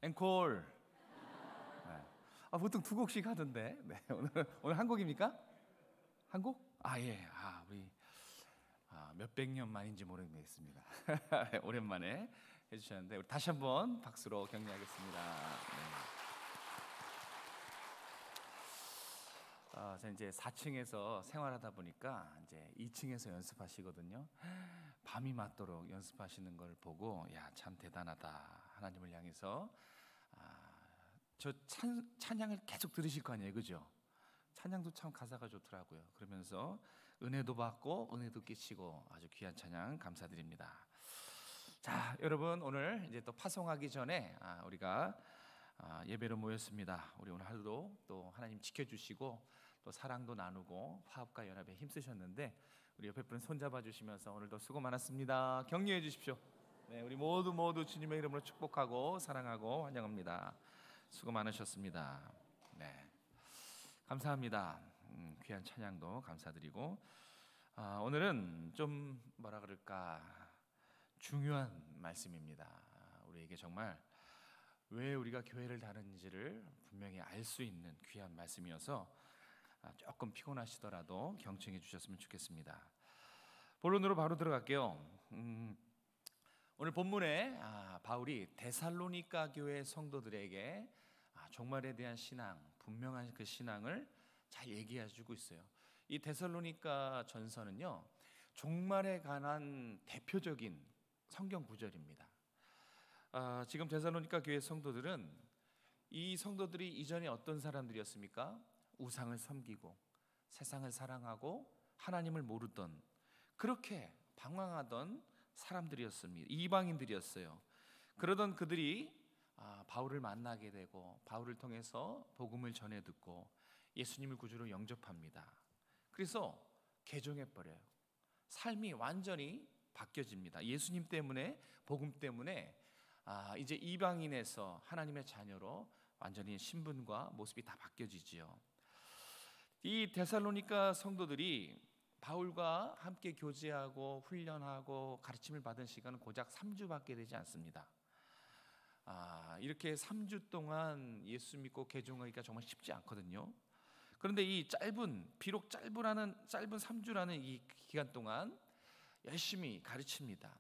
앵콜. 네. 보통 두 곡씩 하던데. 네. 오늘 한 곡입니까? 한 곡? 예. 우리 몇백 년 만인지 모르겠습니다. 오랜만에 해주셨는데 우리 다시 한번 박수로 격려하겠습니다. 네. 저 이제 4층에서 생활하다 보니까 이제 2층에서 연습하시거든요. 밤이 맞도록 연습하시는 걸 보고 참 대단하다. 하나님을 향해서 저 찬양을 계속 들으실 거 아니에요, 그죠? 찬양도 참 가사가 좋더라고요. 그러면서 은혜도 받고 은혜도 끼치고 아주 귀한 찬양 감사드립니다. 자, 여러분 오늘 이제 또 파송하기 전에 우리가 예배로 모였습니다. 우리 오늘 하루도 또 하나님 지켜주시고 또 사랑도 나누고 화합과 연합에 힘쓰셨는데 우리 옆에 분 손잡아 주시면서 오늘도 수고 많았습니다. 격려해 주십시오. 네, 우리 모두 주님의 이름으로 축복하고 사랑하고 환영합니다. 수고 많으셨습니다. 네, 감사합니다. 귀한 찬양도 감사드리고 오늘은 좀 뭐라 그럴까 중요한 말씀입니다. 우리에게 정말 왜 우리가 교회를 다니는지를 분명히 알 수 있는 귀한 말씀이어서 조금 피곤하시더라도 경청해 주셨으면 좋겠습니다. 본론으로 바로 들어갈게요. 오늘 본문에 바울이 데살로니가 교회 성도들에게 종말에 대한 신앙, 분명한 그 신앙을 잘 얘기해 주고 있어요. 이 데살로니가 전서는요, 종말에 관한 대표적인 성경 구절입니다. 지금 데살로니가 교회 성도들은 이 성도들이 이전에 어떤 사람들이었습니까? 우상을 섬기고 세상을 사랑하고 하나님을 모르던 그렇게 방황하던 사람들이었습니다. 이방인들이었어요. 그러던 그들이 바울을 만나게 되고 바울을 통해서 복음을 전해 듣고 예수님을 구주로 영접합니다. 그래서 개종해버려요. 삶이 완전히 바뀌어집니다. 예수님 때문에, 복음 때문에 이제 이방인에서 하나님의 자녀로 완전히 신분과 모습이 다 바뀌어지지요. 이 데살로니가 성도들이 바울과 함께 교제하고 훈련하고 가르침을 받은 시간은 고작 3주밖에 되지 않습니다. 이렇게 3주 동안 예수 믿고 개종하기가 정말 쉽지 않거든요. 그런데 이 비록 짧은 3주라는 이 기간 동안 열심히 가르칩니다.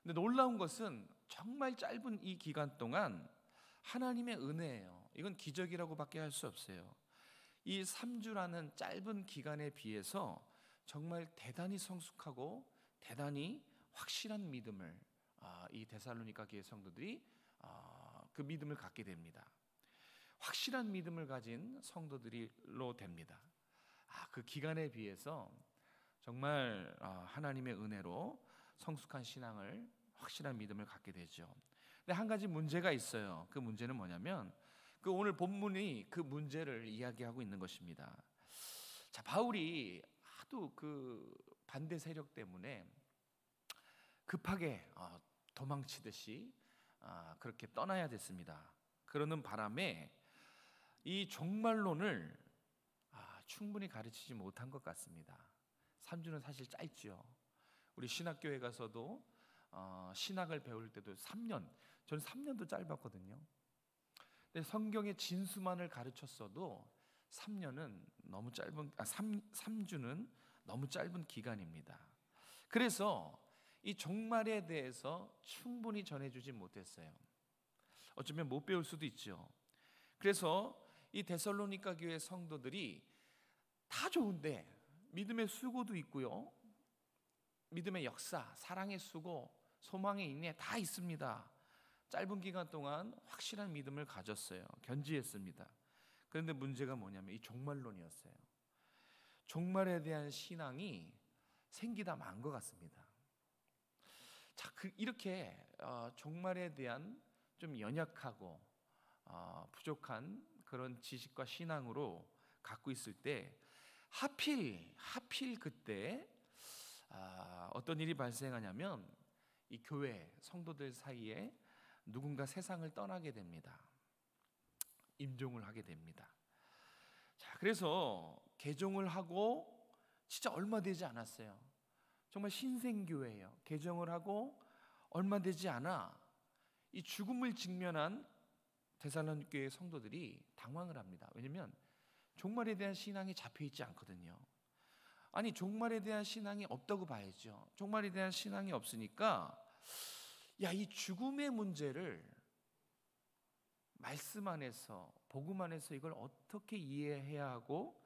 근데 놀라운 것은 정말 짧은 이 기간 동안 하나님의 은혜예요. 이건 기적이라고밖에 할 수 없어요. 이 3주라는 짧은 기간에 비해서 정말 대단히 성숙하고 대단히 확실한 믿음을 이 데살로니가 교회 성도들이 그 믿음을 갖게 됩니다. 확실한 믿음을 가진 성도들로 됩니다. 그 기간에 비해서 정말 하나님의 은혜로 성숙한 신앙을, 확실한 믿음을 갖게 되죠. 근데 한 가지 문제가 있어요. 그 문제는 뭐냐면 오늘 본문이 그 문제를 이야기하고 있는 것입니다. 자, 바울이 하도 그 반대 세력 때문에 급하게 도망치듯이 그렇게 떠나야 됐습니다. 그러는 바람에 이 종말론을 충분히 가르치지 못한 것 같습니다. 3주는 사실 짧지요. 우리 신학교에 가서도 신학을 배울 때도 3년, 저는 3년도 짧았거든요. 근데 성경의 진수만을 가르쳤어도 3주는 너무 짧은 기간입니다. 그래서 이 종말에 대해서 충분히 전해주지 못했어요. 어쩌면 못 배울 수도 있죠. 그래서 이 데살로니가 교회 성도들이 다 좋은데 믿음의 수고도 있고요, 믿음의 역사, 사랑의 수고, 소망의 인내 다 있습니다. 짧은 기간 동안 확실한 믿음을 가졌어요. 견지했습니다. 그런데 문제가 뭐냐면 이 종말론이었어요. 종말에 대한 신앙이 생기다 만 것 같습니다. 자, 이렇게 종말에 대한 좀 연약하고 부족한 그런 지식과 신앙으로 갖고 있을 때 하필 그때 어떤 일이 발생하냐면 이 교회 성도들 사이에 누군가 세상을 떠나게 됩니다. 임종을 하게 됩니다. 자, 그래서 개종을 하고 진짜 얼마 되지 않았어요. 정말 신생교회예요. 개종을 하고 얼마 되지 않아 이 죽음을 직면한 데살로니가 성도들이 당황을 합니다. 왜냐하면 종말에 대한 신앙이 잡혀있지 않거든요. 아니, 종말에 대한 신앙이 없다고 봐야죠. 종말에 대한 신앙이 없으니까 이 죽음의 문제를 말씀 안에서, 복음 안에서 이걸 어떻게 이해해야 하고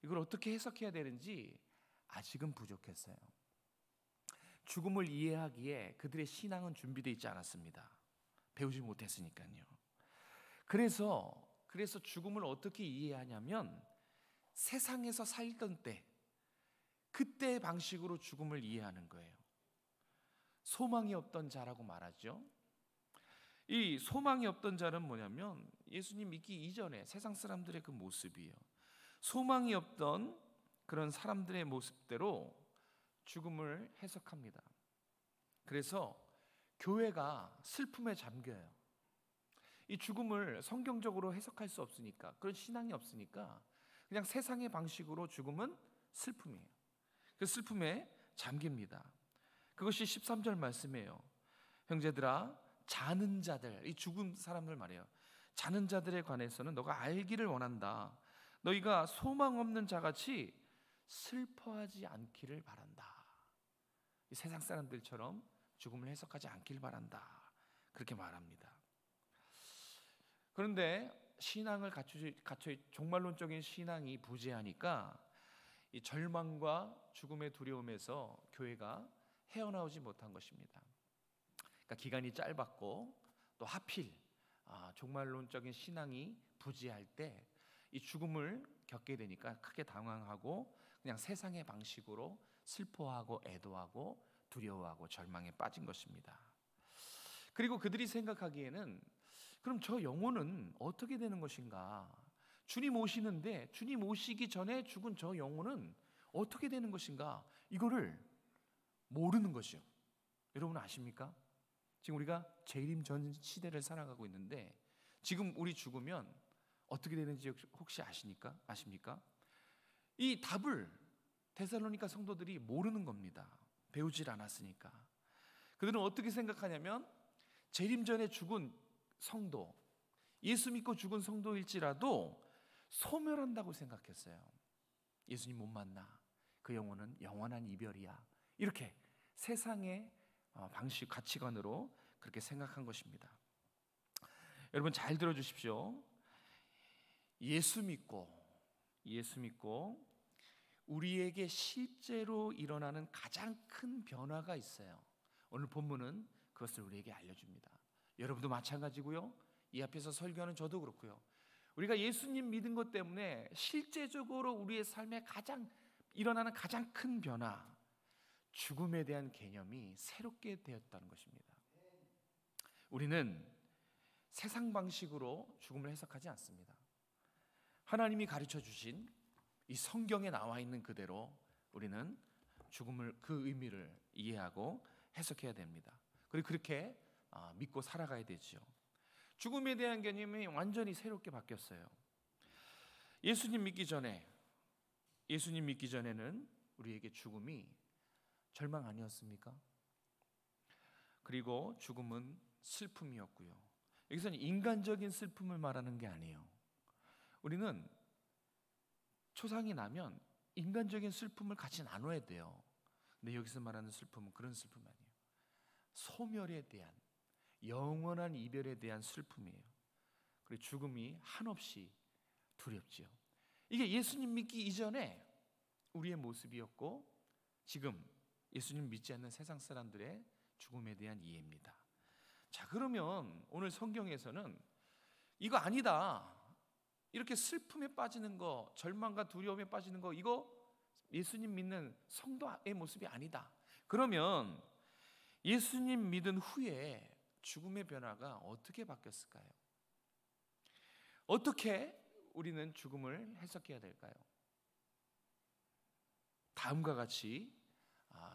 이걸 어떻게 해석해야 되는지 아직은 부족했어요. 죽음을 이해하기에 그들의 신앙은 준비되어 있지 않았습니다. 배우지 못했으니까요. 그래서 죽음을 어떻게 이해하냐면 세상에서 살던 때, 그때의 방식으로 죽음을 이해하는 거예요. 소망이 없던 자라고 말하죠. 이 소망이 없던 자는 뭐냐면 예수님 믿기 이전에 세상 사람들의 그 모습이에요. 소망이 없던 그런 사람들의 모습대로 죽음을 해석합니다. 그래서 교회가 슬픔에 잠겨요. 이 죽음을 성경적으로 해석할 수 없으니까, 그런 신앙이 없으니까 그냥 세상의 방식으로 죽음은 슬픔이에요. 그 슬픔에 잠깁니다. 그것이 13절 말씀이에요. 형제들아, 자는 자들, 이 죽은 사람들 말이에요. 자는 자들에 관해서는 너가 알기를 원한다. 너희가 소망 없는 자같이 슬퍼하지 않기를 바란다. 이 세상 사람들처럼 죽음을 해석하지 않길 바란다. 그렇게 말합니다. 그런데 신앙을 갖춰 종말론적인 신앙이 부재하니까 이 절망과 죽음의 두려움에서 교회가 헤어나오지 못한 것입니다. 그러니까 기간이 짧았고 또 하필 종말론적인 신앙이 부재할 때 이 죽음을 겪게 되니까 크게 당황하고 그냥 세상의 방식으로 슬퍼하고 애도하고 두려워하고 절망에 빠진 것입니다. 그리고 그들이 생각하기에는 그럼 저 영혼은 어떻게 되는 것인가? 주님 오시는데 주님 오시기 전에 죽은 저 영혼은 어떻게 되는 것인가? 이거를 모르는 것이요. 여러분 아십니까? 지금 우리가 재림 전 시대를 살아가고 있는데 지금 우리 죽으면 어떻게 되는지 혹시 아십니까? 이 답을 데살로니가 성도들이 모르는 겁니다. 배우질 않았으니까. 그들은 어떻게 생각하냐면 재림 전에 죽은 성도, 예수 믿고 죽은 성도일지라도 소멸한다고 생각했어요. 예수님 못 만나. 그 영혼은 영원한 이별이야. 이렇게 세상의 방식, 가치관으로 그렇게 생각한 것입니다. 여러분 잘 들어주십시오. 예수 믿고 우리에게 실제로 일어나는 가장 큰 변화가 있어요. 오늘 본문은 그것을 우리에게 알려줍니다. 여러분도 마찬가지고요. 이 앞에서 설교하는 저도 그렇고요. 우리가 예수님 믿은 것 때문에 실제적으로 우리의 삶에 일어나는 가장 큰 변화, 죽음에 대한 개념이 새롭게 되었다는 것입니다. 우리는 세상 방식으로 죽음을 해석하지 않습니다. 하나님이 가르쳐 주신 이 성경에 나와 있는 그대로 우리는 죽음을, 그 의미를 이해하고 해석해야 됩니다. 그리고 그렇게 믿고 살아가야 되죠. 죽음에 대한 개념이 완전히 새롭게 바뀌었어요. 예수님 믿기 전에는 우리에게 죽음이 절망 아니었습니까? 그리고 죽음은 슬픔이었고요. 여기서는 인간적인 슬픔을 말하는 게 아니에요. 우리는 초상이 나면 인간적인 슬픔을 같이 나눠야 돼요. 근데 여기서 말하는 슬픔은 그런 슬픔 아니에요. 소멸에 대한, 영원한 이별에 대한 슬픔이에요. 그리고 죽음이 한없이 두렵지요. 이게 예수님 믿기 이전에 우리의 모습이었고 지금 예수님 믿지 않는 세상 사람들의 죽음에 대한 이해입니다. 자, 그러면 오늘 성경에서는 이거 아니다, 이렇게 슬픔에 빠지는 거, 절망과 두려움에 빠지는 거, 이거 예수님 믿는 성도의 모습이 아니다. 그러면 예수님 믿은 후에 죽음의 변화가 어떻게 바뀌었을까요? 어떻게 우리는 죽음을 해석해야 될까요? 다음과 같이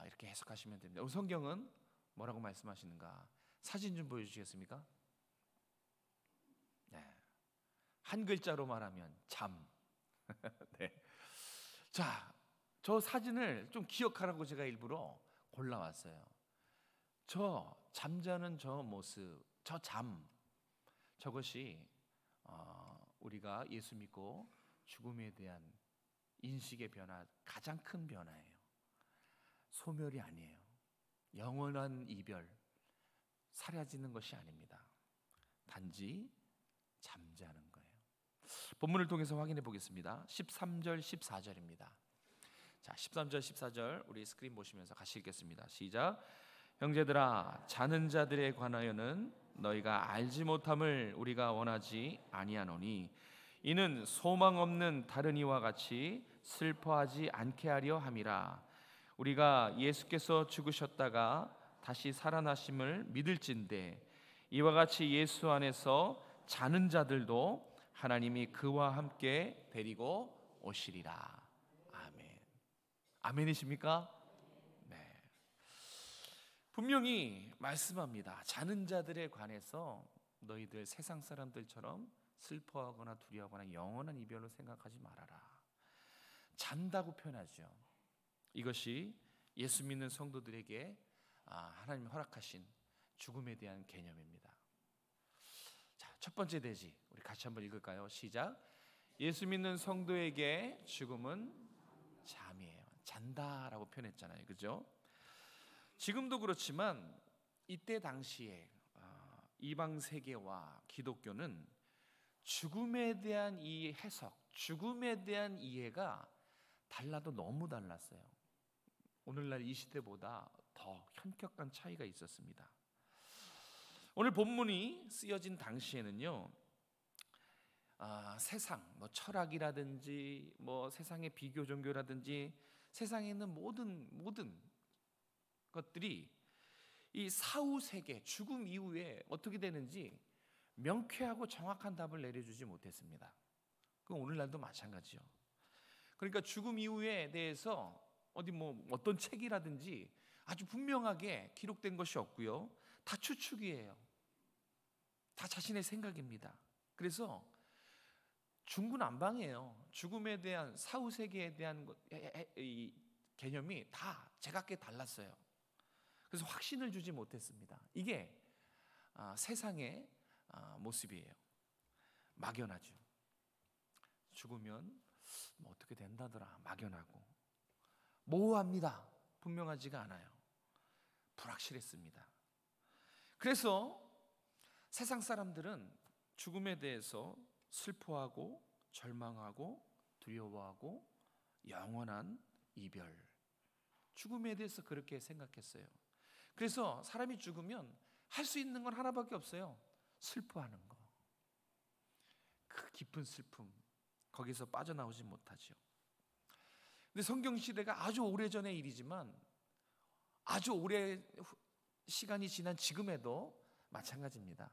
이렇게 해석하시면 됩니다. 성경은 뭐라고 말씀하시는가? 사진 좀 보여주시겠습니까? 네. 한 글자로 말하면 잠. 네. 자, 저 사진을 좀 기억하라고 제가 일부러 골라왔어요. 저 잠자는 저 모습, 저 잠, 저것이 우리가 예수 믿고 죽음에 대한 인식의 변화, 가장 큰 변화예요. 소멸이 아니에요. 영원한 이별, 사라지는 것이 아닙니다. 단지 잠자는 거예요. 본문을 통해서 확인해 보겠습니다. 13절 14절입니다. 자, 13절 14절 우리 스크린 보시면서 같이 읽겠습니다. 시작. 형제들아, 자는 자들에 관하여는 너희가 알지 못함을 우리가 원하지 아니하노니 이는 소망 없는 다른 이와 같이 슬퍼하지 않게 하려 함이라. 우리가 예수께서 죽으셨다가 다시 살아나심을 믿을진대 이와 같이 예수 안에서 자는 자들도 하나님이 그와 함께 데리고 오시리라. 아멘. 아멘이십니까? 네. 분명히 말씀합니다. 자는 자들에 관해서 너희들 세상 사람들처럼 슬퍼하거나 두려워하거나 영원한 이별로 생각하지 말아라. 잔다고 표현하죠. 이것이 예수 믿는 성도들에게 하나님이 허락하신 죽음에 대한 개념입니다. 자, 첫 번째 대지 우리 같이 한번 읽을까요? 시작. 예수 믿는 성도에게 죽음은 잠이에요. 잔다라고 표현했잖아요. 그죠? 지금도 그렇지만 이때 당시에 이방 세계와 기독교는 죽음에 대한 이 해석, 죽음에 대한 이해가 달라도 너무 달랐어요. 오늘날 이 시대보다 더 현격한 차이가 있었습니다. 오늘 본문이 쓰여진 당시에는요, 세상, 철학이라든지 세상의 비교 종교라든지 세상에 있는 모든 것들이 이 사후 세계, 죽음 이후에 어떻게 되는지 명쾌하고 정확한 답을 내려주지 못했습니다. 그건 오늘날도 마찬가지요. 그러니까 죽음 이후에 대해서 어떤 책이라든지 아주 분명하게 기록된 것이 없고요. 다 추측이에요. 다 자신의 생각입니다. 그래서 중구난방이에요. 죽음에 대한 사후 세계에 대한 이 개념이 다 제각기 달랐어요. 그래서 확신을 주지 못했습니다. 이게 세상의 모습이에요. 막연하죠. 죽으면 어떻게 된다더라. 막연하고 모호합니다. 분명하지가 않아요. 불확실했습니다. 그래서 세상 사람들은 죽음에 대해서 슬퍼하고 절망하고 두려워하고 영원한 이별, 죽음에 대해서 그렇게 생각했어요. 그래서 사람이 죽으면 할 수 있는 건 하나밖에 없어요. 슬퍼하는 거. 그 깊은 슬픔, 거기서 빠져나오지 못하죠. 근데 성경 시대가 아주 오래전의 일이지만 아주 오래 시간이 지난 지금에도 마찬가지입니다.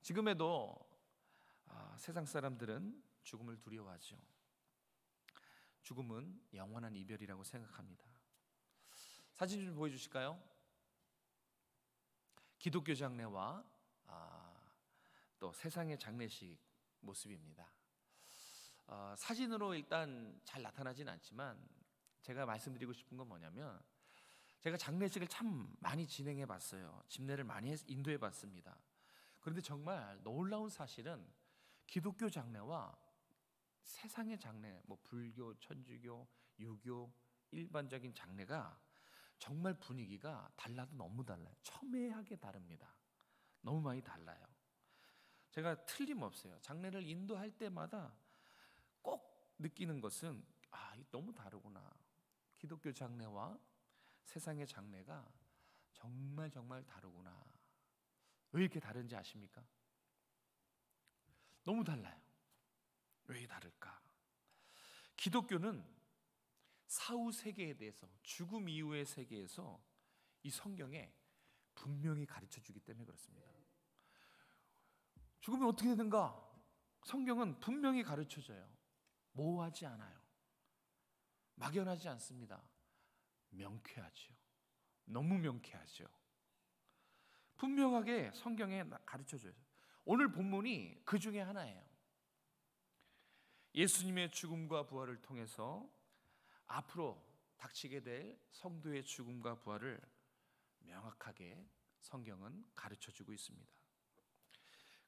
지금에도 세상 사람들은 죽음을 두려워하죠. 죽음은 영원한 이별이라고 생각합니다. 사진 좀 보여주실까요? 기독교 장례와 또 세상의 장례식 모습입니다. 사진으로 일단 잘 나타나진 않지만 제가 말씀드리고 싶은 건 뭐냐면, 제가 장례식을 참 많이 진행해 봤어요. 집례를 많이 인도해 봤습니다. 그런데 정말 놀라운 사실은 기독교 장례와 세상의 장례, 불교, 천주교, 유교, 일반적인 장례가 정말 분위기가 달라도 너무 달라요. 첨예하게 다릅니다. 너무 많이 달라요. 제가 틀림없어요. 장례를 인도할 때마다 꼭 느끼는 것은 너무 다르구나. 기독교 장례와 세상의 장례가 정말 다르구나. 왜 이렇게 다른지 아십니까? 너무 달라요. 왜 다를까? 기독교는 사후 세계에 대해서, 죽음 이후의 세계에서 이 성경에 분명히 가르쳐 주기 때문에 그렇습니다. 죽으면 어떻게 되는가? 성경은 분명히 가르쳐 줘요. 모호하지 않아요. 막연하지 않습니다. 명쾌하죠. 너무 명쾌하죠. 분명하게 성경에 가르쳐 줘요. 오늘 본문이 그 중에 하나예요. 예수님의 죽음과 부활을 통해서 앞으로 닥치게 될 성도의 죽음과 부활을 명확하게 성경은 가르쳐 주고 있습니다.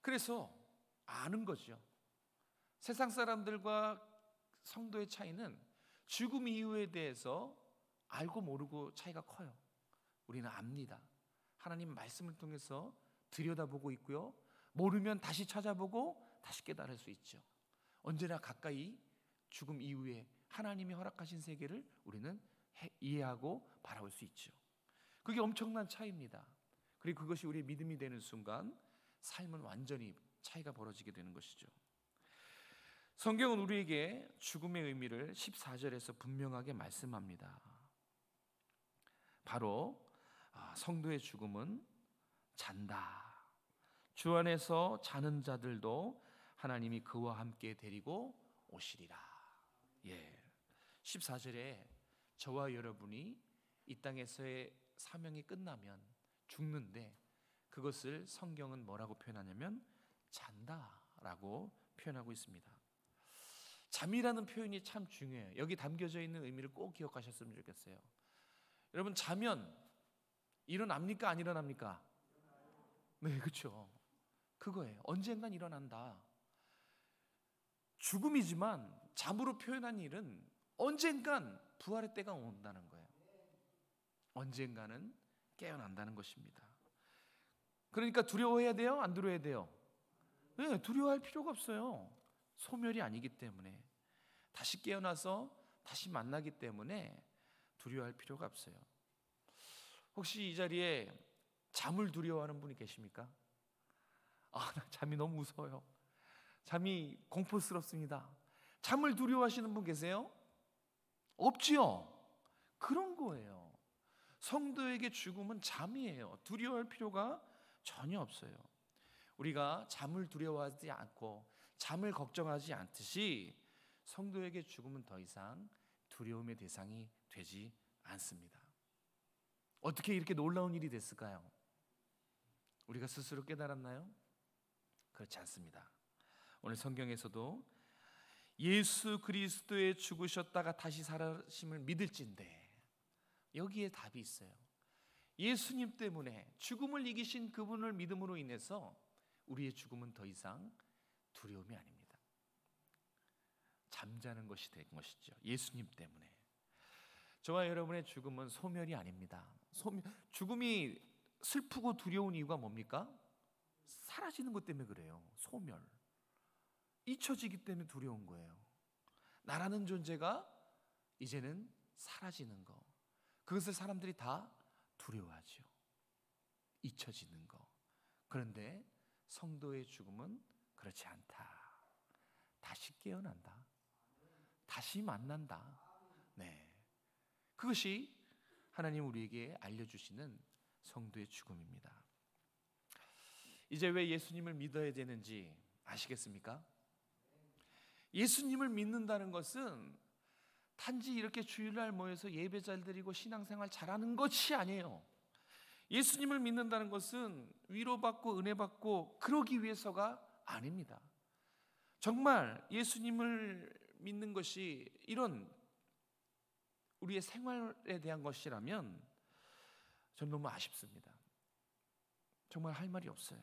그래서 아는 거죠. 세상 사람들과 성도의 차이는 죽음 이후에 대해서 알고 모르고 차이가 커요. 우리는 압니다. 하나님 말씀을 통해서 들여다보고 있고요. 모르면 다시 찾아보고 다시 깨달을 수 있죠. 언제나 가까이 죽음 이후에 하나님이 허락하신 세계를 우리는 이해하고 바라볼 수 있죠. 그게 엄청난 차이입니다. 그리고 그것이 우리의 믿음이 되는 순간 삶은 완전히 차이가 벌어지게 되는 것이죠. 성경은 우리에게 죽음의 의미를 14절에서 분명하게 말씀합니다. 바로 성도의 죽음은 잔다. 주 안에서 자는 자들도 하나님이 그와 함께 데리고 오시리라. 14절에 저와 여러분이 이 땅에서의 사명이 끝나면 죽는데, 그것을 성경은 뭐라고 표현하냐면 잔다라고 표현하고 있습니다. 잠이라는 표현이 참 중요해요. 여기 담겨져 있는 의미를 꼭 기억하셨으면 좋겠어요. 여러분, 자면 일어납니까? 안 일어납니까? 네, 그렇죠. 그거예요. 언젠간 일어난다. 죽음이지만 잠으로 표현한 일은 언젠간 부활의 때가 온다는 거예요. 언젠가는 깨어난다는 것입니다. 그러니까 두려워해야 돼요? 안 두려워해야 돼요? 네, 두려워할 필요가 없어요. 소멸이 아니기 때문에, 다시 깨어나서 다시 만나기 때문에 두려워할 필요가 없어요. 혹시 이 자리에 잠을 두려워하는 분이 계십니까? 나 잠이 너무 무서워요. 잠이 공포스럽습니다. 잠을 두려워하시는 분 계세요? 없지요? 그런 거예요. 성도에게 죽음은 잠이에요. 두려워할 필요가 전혀 없어요. 우리가 잠을 두려워하지 않고 잠을 걱정하지 않듯이 성도에게 죽음은 더 이상 두려움의 대상이 되지 않습니다. 어떻게 이렇게 놀라운 일이 됐을까요? 우리가 스스로 깨달았나요? 그렇지 않습니다. 오늘 성경에서도 예수 그리스도의 죽으셨다가 다시 살아심을 믿을진대, 여기에 답이 있어요. 예수님 때문에 죽음을 이기신 그분을 믿음으로 인해서 우리의 죽음은 더 이상 두려움이 아닙니다. 잠자는 것이 된 것이죠. 예수님 때문에. 저와 여러분의 죽음은 소멸이 아닙니다. 죽음이 슬프고 두려운 이유가 뭡니까? 사라지는 것 때문에 그래요. 소멸. 잊혀지기 때문에 두려운 거예요. 나라는 존재가 이제는 사라지는 거, 그것을 사람들이 다 두려워하죠. 잊혀지는 거. 그런데 성도의 죽음은 그렇지 않다. 다시 깨어난다. 다시 만난다. 네, 그것이 하나님 우리에게 알려주시는 성도의 죽음입니다. 이제 왜 예수님을 믿어야 되는지 아시겠습니까? 예수님을 믿는다는 것은 단지 이렇게 주일날 모여서 예배 잘 드리고 신앙생활 잘하는 것이 아니에요. 예수님을 믿는다는 것은 위로받고 은혜받고 그러기 위해서가 아닙니다. 정말 예수님을 믿는 것이 이런 우리의 생활에 대한 것이라면 전 너무 아쉽습니다. 정말 할 말이 없어요.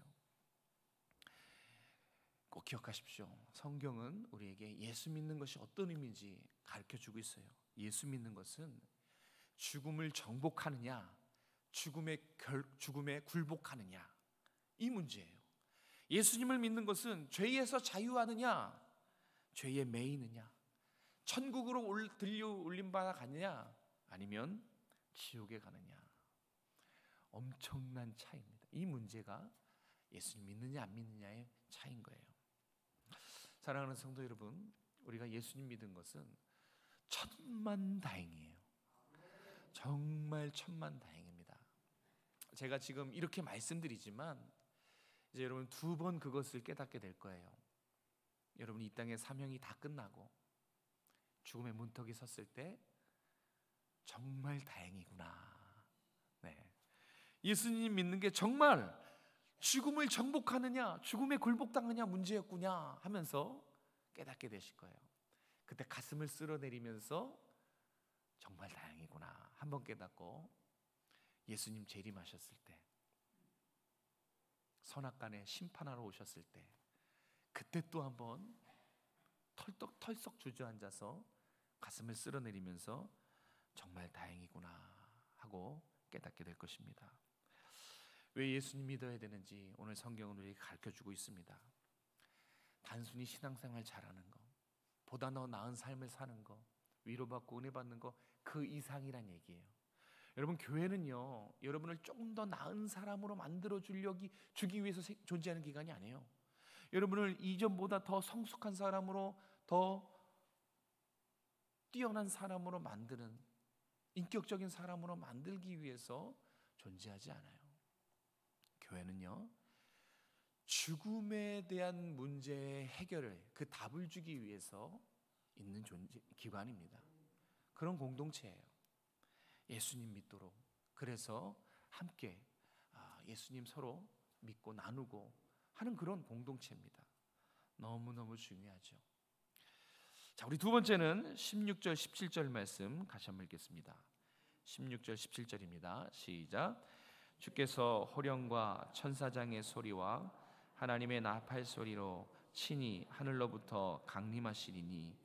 꼭 기억하십시오. 성경은 우리에게 예수 믿는 것이 어떤 의미인지 가르쳐주고 있어요. 예수 믿는 것은 죽음을 정복하느냐, 죽음에 굴복하느냐, 이 문제예요. 예수님을 믿는 것은 죄에서 자유하느냐, 죄에 매이느냐, 천국으로 들려 올림받아 가느냐, 아니면 지옥에 가느냐. 엄청난 차이입니다. 이 문제가 예수님 믿느냐 안 믿느냐의 차이인 거예요. 사랑하는 성도 여러분, 우리가 예수님 믿은 것은 천만다행이에요. 정말 천만다행입니다. 제가 지금 이렇게 말씀드리지만 이제 여러분 2번 그것을 깨닫게 될 거예요. 여러분 이 땅의 사명이 다 끝나고 죽음의 문턱에 섰을 때 정말 다행이구나. 네, 예수님 믿는 게 정말 죽음을 정복하느냐, 죽음에 굴복당하느냐 문제였구나 하면서 깨닫게 되실 거예요. 그때 가슴을 쓸어내리면서 정말 다행이구나 한번 깨닫고, 예수님 재림하셨을 때, 선악간에 심판하러 오셨을 때 그때 또 한번 털썩 주저앉아서 가슴을 쓸어내리면서 정말 다행이구나 하고 깨닫게 될 것입니다. 왜 예수님 믿어야 되는지 오늘 성경은 우리에게 가르쳐주고 있습니다. 단순히 신앙생활 잘하는 거, 보다 더 나은 삶을 사는 거, 위로받고 은혜 받는 거, 그 이상이란 얘기예요. 여러분, 교회는요, 여러분을 조금 더 나은 사람으로 만들어 주기 위해서 존재하는 기관이 아니에요. 여러분을 이전보다 더 성숙한 사람으로, 더 뛰어난 사람으로 만드는, 인격적인 사람으로 만들기 위해서 존재하지 않아요. 교회는요, 죽음에 대한 문제의 해결을, 그 답을 주기 위해서 있는 기관입니다. 그런 공동체예요. 예수님 믿도록. 그래서 함께 예수님 서로 믿고 나누고 하는 그런 공동체입니다. 너무너무 중요하죠. 자, 우리 두 번째는 16절 17절 말씀 같이 한번 읽겠습니다. 16절 17절입니다. 시작. 주께서 호령과 천사장의 소리와 하나님의 나팔 소리로 친히 하늘로부터 강림하시리니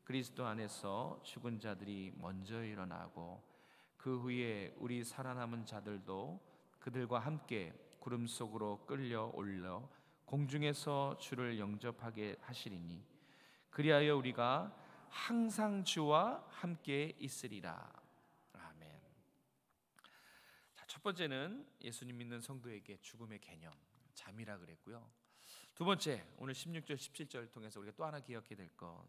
그리스도 안에서 죽은 자들이 먼저 일어나고 그 후에 우리 살아남은 자들도 그들과 함께 구름 속으로 끌려 올려 공중에서 주를 영접하게 하시리니 그리하여 우리가 항상 주와 함께 있으리라. 아멘. 자, 첫 번째는 예수님 믿는 성도에게 죽음의 개념, 잠이라 그랬고요. 두 번째, 오늘 16절 17절을 통해서 우리가 또 하나 기억해야 될 건,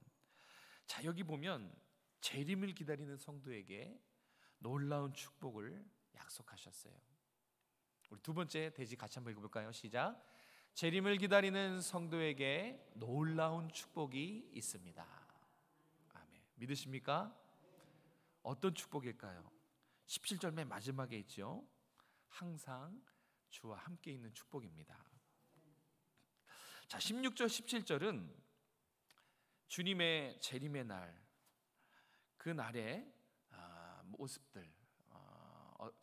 자, 여기 보면 재림을 기다리는 성도에게 놀라운 축복을 약속하셨어요. 우리 두 번째 대지 같이 한번 읽어볼까요? 시작. 재림을 기다리는 성도에게 놀라운 축복이 있습니다. 아멘. 믿으십니까? 어떤 축복일까요? 17절 맨 마지막에 있죠. 항상 주와 함께 있는 축복입니다. 자, 16절 17절은 주님의 재림의 날, 그 날의 모습들,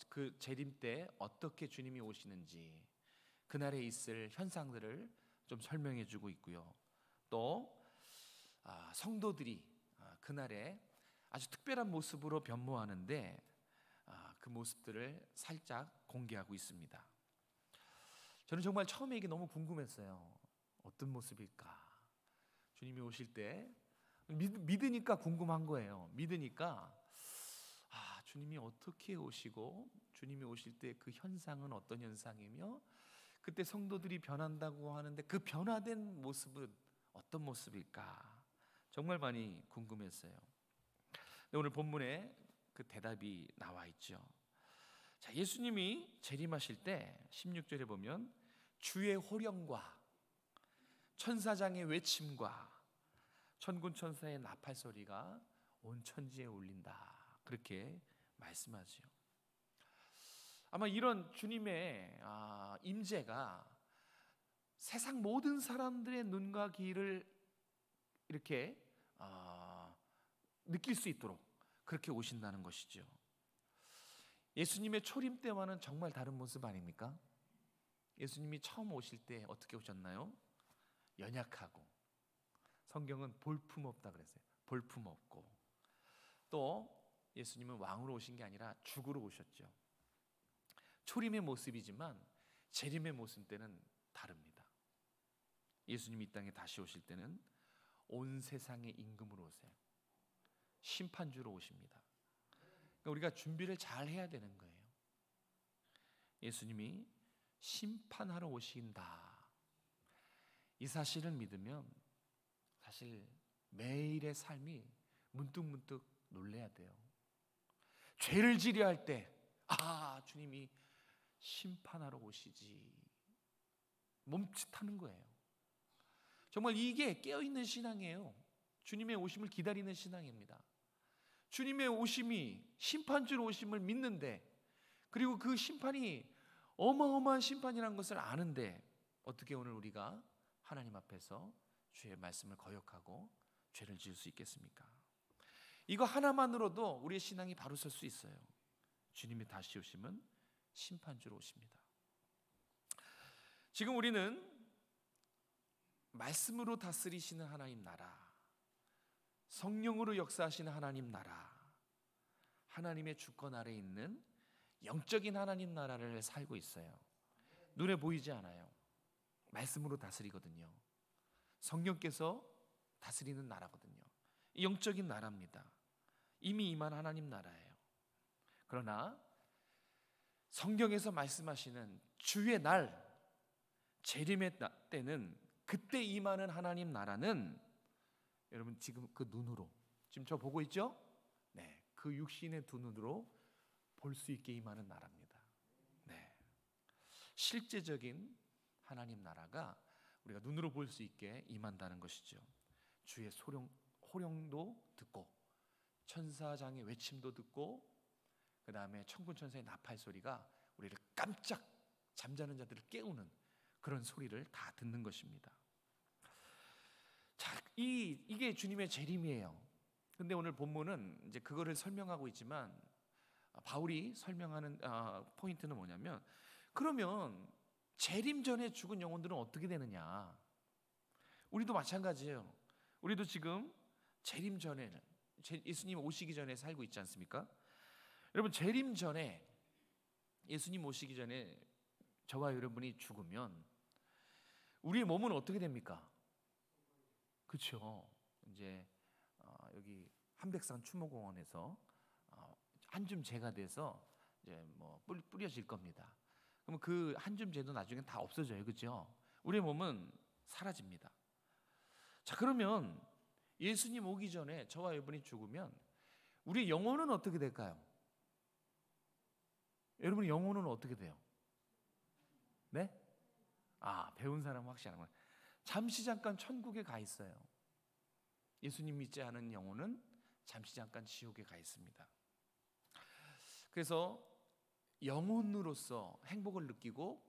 그 재림 때 어떻게 주님이 오시는지, 그날에 있을 현상들을 좀 설명해 주고 있고요. 또 성도들이 그날에 아주 특별한 모습으로 변모하는데 그 모습들을 살짝 공개하고 있습니다. 저는 정말 처음에 이게 너무 궁금했어요. 어떤 모습일까? 주님이 오실 때 믿으니까 궁금한 거예요. 믿으니까 주님이 어떻게 오시고 주님이 오실 때 그 현상은 어떤 현상이며 그때 성도들이 변한다고 하는데 그 변화된 모습은 어떤 모습일까? 정말 많이 궁금했어요. 오늘 본문에 그 대답이 나와 있죠. 자, 예수님이 재림하실 때 16절에 보면 주의 호령과 천사장의 외침과 천군 천사의 나팔 소리가 온 천지에 울린다. 그렇게 말씀하지요. 아마 이런 주님의 임재가 세상 모든 사람들의 눈과 귀를 이렇게 느낄 수 있도록 그렇게 오신다는 것이죠. 예수님의 초림 때와는 정말 다른 모습 아닙니까? 예수님이 처음 오실 때 어떻게 오셨나요? 연약하고, 성경은 볼품 없다 그랬어요. 볼품 없고, 또 예수님은 왕으로 오신 게 아니라 죽으러 오셨죠. 초림의 모습이지만 재림의 모습 때는 다릅니다. 예수님이 이 땅에 다시 오실 때는 온 세상의 임금으로 오세요. 심판주로 오십니다. 그러니까 우리가 준비를 잘 해야 되는 거예요. 예수님이 심판하러 오신다. 이 사실을 믿으면 사실 매일의 삶이 문득문득 놀래야 돼요. 죄를 지려 할 때 주님이 심판하러 오시지, 멈칫하는 거예요. 정말 이게 깨어있는 신앙이에요. 주님의 오심을 기다리는 신앙입니다. 주님의 오심이, 심판주로 오심을 믿는데, 그리고 그 심판이 어마어마한 심판이라는 것을 아는데 어떻게 오늘 우리가 하나님 앞에서 주의 말씀을 거역하고 죄를 지을 수 있겠습니까? 이거 하나만으로도 우리의 신앙이 바로 설 수 있어요. 주님이 다시 오시면 심판주로 오십니다. 지금 우리는 말씀으로 다스리시는 하나님 나라, 성령으로 역사하시는 하나님 나라, 하나님의 주권 아래에 있는 영적인 하나님 나라를 살고 있어요. 눈에 보이지 않아요. 말씀으로 다스리거든요. 성령께서 다스리는 나라거든요. 영적인 나라입니다. 이미 임한 하나님 나라예요. 그러나 성경에서 말씀하시는 주의 날, 재림의 때는, 그때 임하는 하나님 나라는 여러분 지금 그 눈으로, 지금 저 보고 있죠? 네, 그 육신의 두 눈으로 볼 수 있게 임하는 나라입니다. 네, 실제적인 하나님 나라가 우리가 눈으로 볼 수 있게 임한다는 것이죠. 주의 호령도 듣고, 천사장의 외침도 듣고, 그 다음에 천군 천사의 나팔 소리가 우리를 깜짝 잠자는 자들을 깨우는 그런 소리를 다 듣는 것입니다. 자, 이게 주님의 재림이에요. 근데 오늘 본문은 이제 그거를 설명하고 있지만, 바울이 설명하는 포인트는 뭐냐면, 그러면 재림 전에 죽은 영혼들은 어떻게 되느냐? 우리도 마찬가지예요. 우리도 지금 재림 전에는, 예수님 오시기 전에 살고 있지 않습니까? 여러분, 재림 전에, 예수님 오시기 전에 저와 여러분이 죽으면 우리의 몸은 어떻게 됩니까? 그렇죠. 이제 여기 한백산 추모공원에서 한 줌 재가 돼서 이제 뭐 뿌려질 겁니다. 그럼 그 한 줌 재도 나중에 다 없어져요, 그렇죠? 우리의 몸은 사라집니다. 자, 그러면 예수님 오기 전에 저와 여러분이 죽으면 우리의 영혼은 어떻게 될까요? 여러분의 영혼은 어떻게 돼요? 네? 배운 사람 확실한 거예요. 잠시 잠깐 천국에 가 있어요. 예수님 믿지 않은 영혼은 잠시 잠깐 지옥에 가 있습니다. 그래서 영혼으로서 행복을 느끼고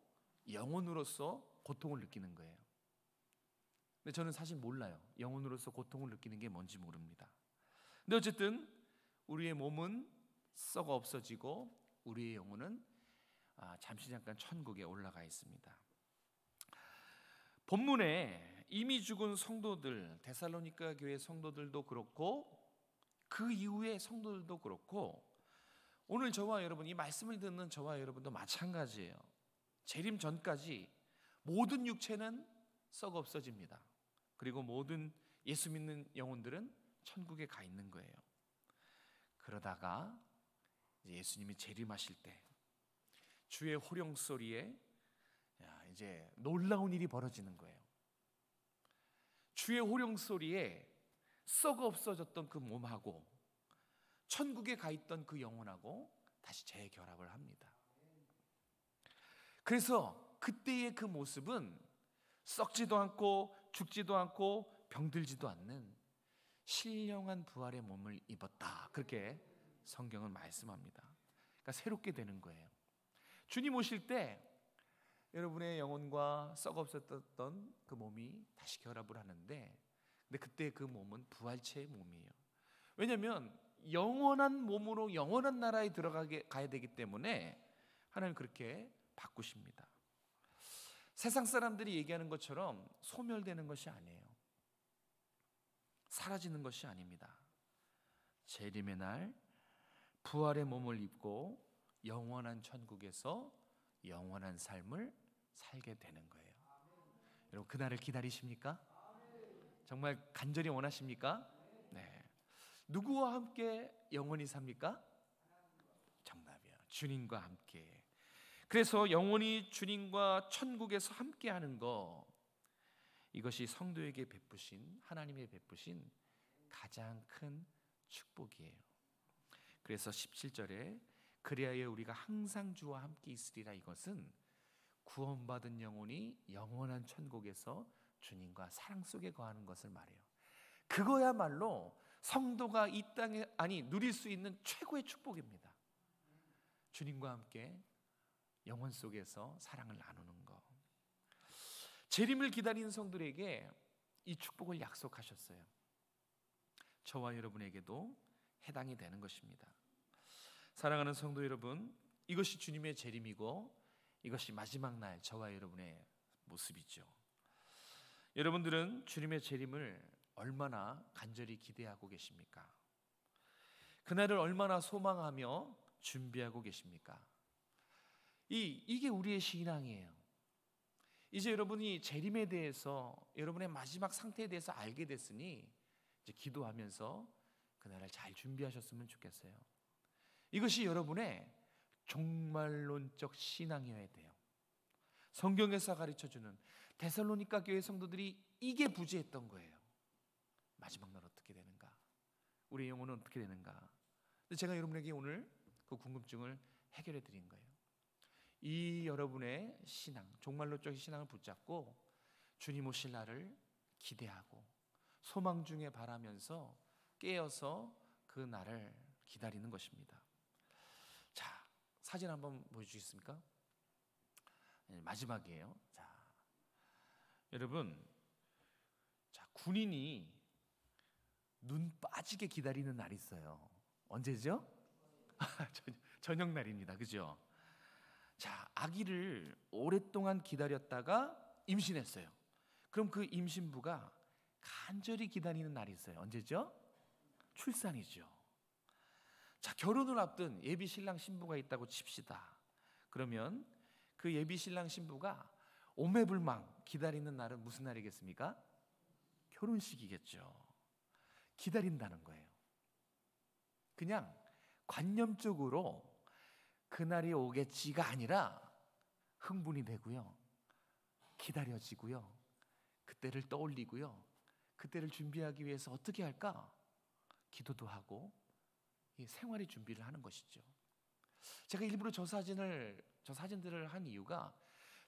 영혼으로서 고통을 느끼는 거예요. 근데 저는 사실 몰라요. 영혼으로서 고통을 느끼는 게 뭔지 모릅니다. 근데 어쨌든 우리의 몸은 썩어 없어지고 우리의 영혼은 잠시 잠깐 천국에 올라가 있습니다. 본문에 이미 죽은 성도들, 데살로니가 교회 성도들도 그렇고 그 이후의 성도들도 그렇고, 오늘 저와 여러분, 이 말씀을 듣는 저와 여러분도 마찬가지예요. 재림 전까지 모든 육체는 썩어 없어집니다. 그리고 모든 예수 믿는 영혼들은 천국에 가 있는 거예요. 그러다가 예수님이 재림하실 때 주의 호령 소리에 이제 놀라운 일이 벌어지는 거예요. 주의 호령 소리에 썩어 없어졌던 그 몸하고 천국에 가 있던 그 영혼하고 다시 재결합을 합니다. 그래서 그때의 그 모습은 썩지도 않고 죽지도 않고 병들지도 않는 신령한 부활의 몸을 입었다, 그렇게 성경은 말씀합니다. 그러니까 새롭게 되는 거예요. 주님 오실 때 여러분의 영혼과 썩어 없었던 그 몸이 다시 결합을 하는데, 근데 그때 그 몸은 부활체의 몸이에요. 왜냐하면 영원한 몸으로 영원한 나라에 가야 되기 때문에 하나님 그렇게 바꾸십니다. 세상 사람들이 얘기하는 것처럼 소멸되는 것이 아니에요. 사라지는 것이 아닙니다. 재림의 날 부활의 몸을 입고 영원한 천국에서 영원한 삶을 살게 되는 거예요. 여러분, 그날을 기다리십니까? 정말 간절히 원하십니까? 네. 누구와 함께 영원히 삽니까? 정답이요. 주님과 함께. 그래서 영원히 주님과 천국에서 함께하는 거, 이것이 성도에게 베푸신, 하나님의 베푸신 가장 큰 축복이에요. 그래서 17절에 그리하여 우리가 항상 주와 함께 있으리라, 이것은 구원받은 영혼이 영원한 천국에서 주님과 사랑 속에 거하는 것을 말해요. 그거야말로 성도가 이 땅에 누릴 수 있는 최고의 축복입니다. 주님과 함께 영혼 속에서 사랑을 나누는 것. 재림을 기다리는 성들에게 이 축복을 약속하셨어요. 저와 여러분에게도 해당이 되는 것입니다. 사랑하는 성도 여러분, 이것이 주님의 재림이고 이것이 마지막 날 저와 여러분의 모습이죠. 여러분들은 주님의 재림을 얼마나 간절히 기대하고 계십니까? 그날을 얼마나 소망하며 준비하고 계십니까? 이게 우리의 신앙이에요. 이제 여러분이 재림에 대해서, 여러분의 마지막 상태에 대해서 알게 됐으니 이제 기도하면서 그날을 잘 준비하셨으면 좋겠어요. 이것이 여러분의 종말론적 신앙이어야 돼요. 성경에서 가르쳐주는 데살로니가 교회 성도들이 이게 부재했던 거예요. 마지막 날 어떻게 되는가? 우리의 영혼은 어떻게 되는가? 제가 여러분에게 오늘 그 궁금증을 해결해 드린 거예요. 이 여러분의 신앙, 종말론적 신앙을 붙잡고 주님 오실 날을 기대하고 소망 중에 바라면서 깨어서 그 날을 기다리는 것입니다. 자, 사진 한번 보여주시겠습니까? 마지막이에요. 자, 여러분, 자, 군인이 눈 빠지게 기다리는 날이 있어요. 언제죠? 저녁 날입니다. 그죠? 자, 아기를 오랫동안 기다렸다가 임신했어요. 그럼 그 임신부가 간절히 기다리는 날이 있어요. 언제죠? 출산이죠. 자, 결혼을 앞둔 예비 신랑 신부가 있다고 칩시다. 그러면 그 예비 신랑 신부가 오매불망 기다리는 날은 무슨 날이겠습니까? 결혼식이겠죠. 기다린다는 거예요. 그냥 관념적으로 그날이 오겠지가 아니라 흥분이 되고요, 기다려지고요, 그때를 떠올리고요, 그때를 준비하기 위해서 어떻게 할까? 기도도 하고 이 생활의 준비를 하는 것이죠. 제가 일부러 저 사진들을 한 이유가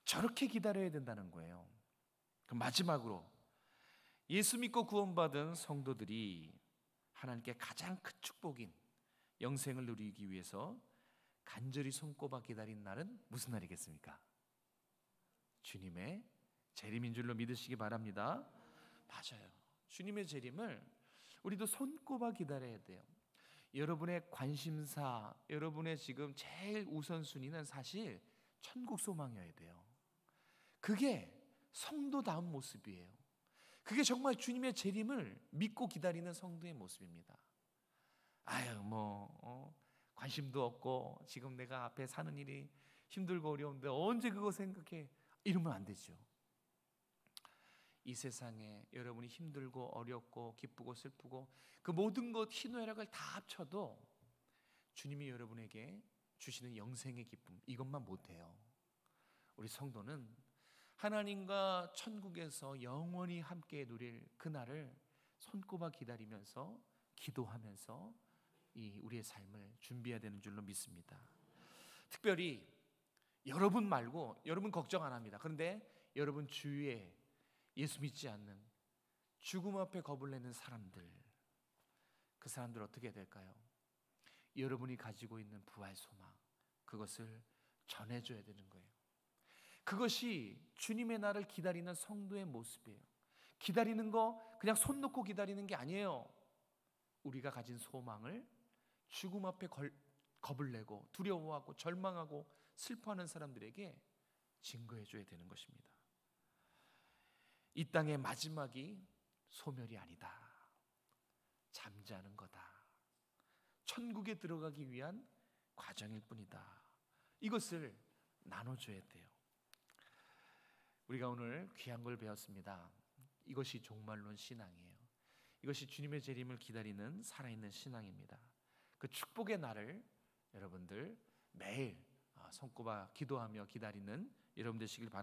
저렇게 기다려야 된다는 거예요. 그럼 마지막으로 예수 믿고 구원받은 성도들이 하나님께 가장 큰 축복인 영생을 누리기 위해서 간절히 손꼽아 기다린 날은 무슨 날이겠습니까? 주님의 재림인 줄로 믿으시기 바랍니다. 맞아요. 주님의 재림을 우리도 손꼽아 기다려야 돼요. 여러분의 관심사, 여러분의 지금 제일 우선순위는 사실 천국 소망이어야 돼요. 그게 성도다운 모습이에요. 그게 정말 주님의 재림을 믿고 기다리는 성도의 모습입니다. 관심도 없고 지금 내가 앞에 사는 일이 힘들고 어려운데 언제 그거 생각해? 이러면 안 되죠. 이 세상에 여러분이 힘들고 어렵고 기쁘고 슬프고 그 모든 것 희노애락을 다 합쳐도 주님이 여러분에게 주시는 영생의 기쁨, 이것만 못해요. 우리 성도는 하나님과 천국에서 영원히 함께 누릴 그날을 손꼽아 기다리면서 기도하면서 우리의 삶을 준비해야 되는 줄로 믿습니다. 특별히 여러분 말고, 여러분 걱정 안 합니다. 그런데 여러분 주위에 예수 믿지 않는, 죽음 앞에 겁을 내는 사람들, 그 사람들 어떻게 해야 될까요? 여러분이 가지고 있는 부활 소망, 그것을 전해줘야 되는 거예요. 그것이 주님의 날을 기다리는 성도의 모습이에요. 기다리는 거 그냥 손 놓고 기다리는 게 아니에요. 우리가 가진 소망을 죽음 앞에 겁을 내고 두려워하고 절망하고 슬퍼하는 사람들에게 증거해줘야 되는 것입니다. 이 땅의 마지막이 소멸이 아니다. 잠자는 거다. 천국에 들어가기 위한 과정일 뿐이다. 이것을 나눠줘야 돼요. 우리가 오늘 귀한 걸 배웠습니다. 이것이 종말론 신앙이에요. 이것이 주님의 재림을 기다리는 살아있는 신앙입니다. 그 축복의 날을 여러분들 매일 손꼽아 기도하며 기다리는 여러분 되시길 바랍니다.